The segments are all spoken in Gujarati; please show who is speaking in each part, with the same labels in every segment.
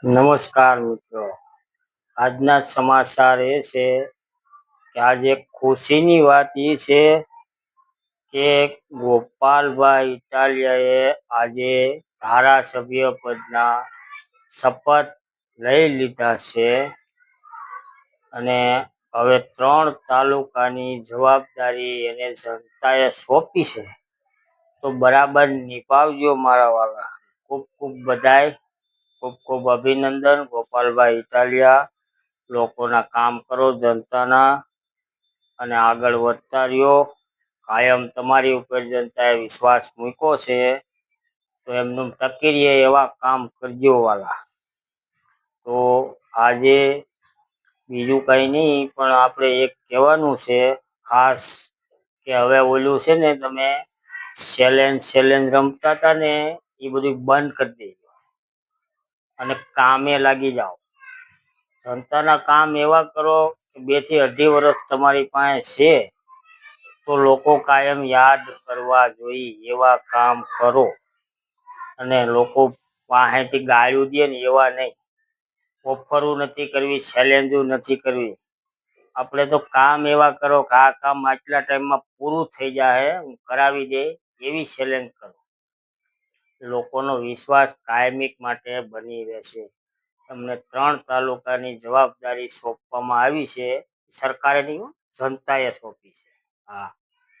Speaker 1: નમસ્કાર મિત્રો, આજના સમાચાર એ છે કે આજે ખુશીની વાત એ છે કે ગોપાલભાઈ ઇટાલિયાએ આજે ધારાસભ્ય પદના શપથ લઈ લીધા છે અને હવે 3 તાલુકાની જવાબદારી એને જનતાએ સોંપી છે. તો બરાબર નિભાવજો મારા વાલા. ખૂબ ખૂબ બધાય, ખૂબ ખૂબ અભિનંદન ગોપાલભાઈ ઇટાલિયા. લોકોના કામ કરો જનતાના અને આગળ વધતા રહ્યો. કાયમ તમારી ઉપર જનતાએ વિશ્વાસ મૂક્યો છે, તો એમનું ટકી રહે એવા કામ કરજો વાલા. તો આજે બીજું કઈ નહીં, પણ આપણે એક કહેવાનું છે ખાસ કે હવે ઓલું છે ને, તમે ચેલેન્જ રમતા હતા ને, એ બધું બંધ કરી દેજો અને કામે લાગી જાઓ. જનતાના કામ એવા કરો કે 2 થી 2.5 વર્ષ તમારી પાસે છે તો લોકો કાયમ યાદ કરવા જોઈએ એવા કામ કરો. અને લોકો પાસેથી ગાળ્યું દે ને એવા નહીં. ઓફરું નથી કરવી, ચેલેન્જો નથી કરવી. આપણે તો કામ એવા કરો કે આ કામ આટલા ટાઈમમાં પૂરું થઈ જાય, હું કરાવી દે એવી ચેલેન્જ કરો. લોકોનો વિશ્વાસ કાયમિક માટે બની રહેશે. તમને 3 તાલુકાની જવાબદારી સોંપવામાં આવી છે. સરકારે નહીં, જનતાએ સોંપી છે. હા,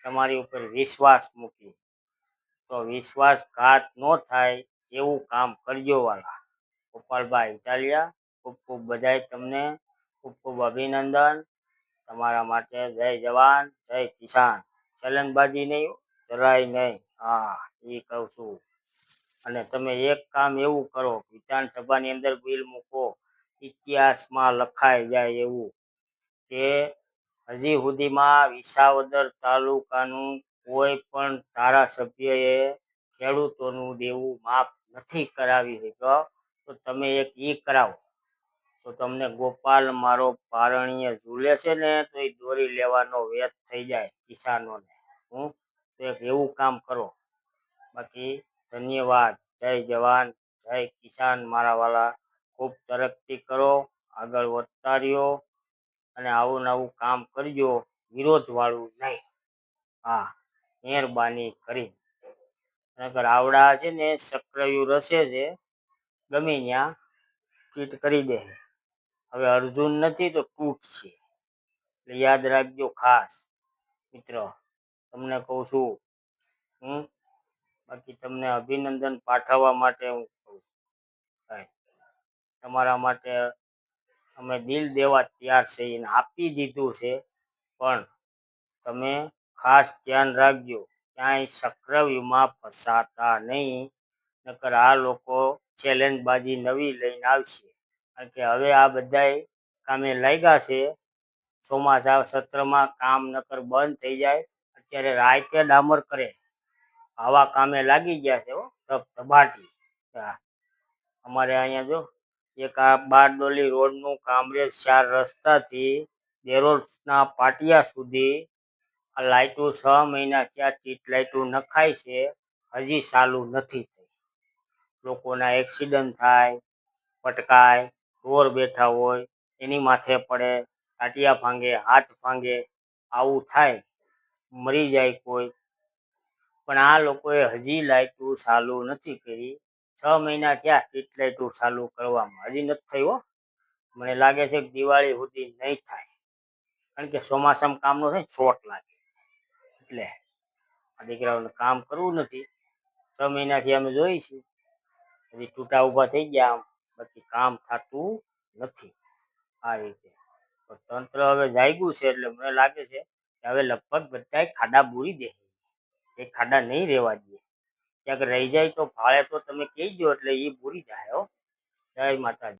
Speaker 1: તમારી ઉપર વિશ્વાસ મૂકી, તો વિશ્વાસઘાત ન થાય એવું કામ કરજો વાલા. ગોપાલભાઈ ઇટાલિયા, ખૂબ ખૂબ બધાય તમને, ખૂબ ખૂબ અભિનંદન તમારા માટે. જય જવાન જય કિસાન. ચલનબાજી નહીં, જરાય નહીં. હા, એ કહું છું. અને તમે એક કામ એવું કરો, વિધાનસભાની અંદર બિલ મૂકો, ઇતિહાસમાં લખાઈ જાય એવું કે હજી સુધીમાં વિસાવદર તાલુકાનું કોઈ પણ ધારાસભ્યએ ખેડૂતોનું દેવું માફ નથી કરાવી શક્યો. તો તમે એક ઈ કરાવો તો તમને ગોપાલ મારો પારણીય ઝૂલે છે ને, તો એ દોરી લેવાનો વેત થઈ જાય કિસાનોને. હું તો એક એવું કામ કરો. બાકી ધન્યવાદ. જય જવાન જય કિસાન મારા વાલા. ખૂબ તરક્કી કરો, આગળ વધતા રહ્યો અને આવું નવું કામ કરજો, વિરોધ વાળું નહીં. હા, મહેરબાની કરી. નકર આવડા છે ને સક્રવ્યુ રસે છે, ગમે ત્યાં ફિટ કરી દે. હવે અર્જુન નથી તો તૂટ છે, એટલે યાદ રાખજો ખાસ મિત્રો. તમને કહું છું. બાકી તમને અભિનંદન પાઠવવા માટે હું કહું, તમારા માટે અમે દિલ દેવા તૈયાર છે, એને આપી દીધું છે. પણ તમે ખાસ ધ્યાન રાખજો, ક્યાંય સક્રવ્યુમાં ફસાતા નહીં. નકર આ લોકો ચેલેન્જબાજી નવી લઈને આવશે. કારણ કે હવે આ બધાય કામે લાગ્યા છે. ચોમાસા સત્રમાં કામ નકર બંધ થઈ જાય. અત્યારે રાતે ડામર કરે, આવા કામે લાગી ગયા છે. ધબાટી અમારે અહીંયા જો એક આ બારડોલી રોડનું કામરેજ 4 રસ્તાથી બેરોડના પાટિયા સુધી આ લાઇટો 6 મહિના ત્યાં સ્ટ્રીટ લાઇટો નખાય છે, હજી ચાલુ નથી થઈ. લોકોના એક્સિડન્ટ થાય, પટકાય, ચોર બેઠા હોય એની માથે પડે, ટાટિયા ભાંગે, હાથ ભાંગે, આવું થાય, મરી જાય કોઈ. પણ આ લોકોએ હજી લાઇટો ચાલુ નથી કરી. 6 મહિના થયા સ્ટ્રીટ લાઇટો ચાલુ કરવામાં, હજી નથી થઈ હો. મને લાગે છે કે દિવાળી સુધી નહીં થાય, કારણ કે ચોમાસામાં કામ નો થાય, શોર્ટ લાગે. એટલે આ દીકરાઓને કામ કરવું નથી. 6 મહિનાથી અમે જોઈ છીએ, હજી તૂટા ઊભા થઈ ગયા આમ, બાકી કામ થતું નથી. આ રીતે તો તંત્ર હવે જાગ્યું છે, એટલે મને લાગે છે કે હવે લગભગ બધા ખાડા બૂરી દે. એ ખાડા નહીં રહેવા દે. ક્યાંક રહી જાય તો ભાડે તો તમે કહેજો, એટલે એ બૂરી જાય હો. જય માતાજી.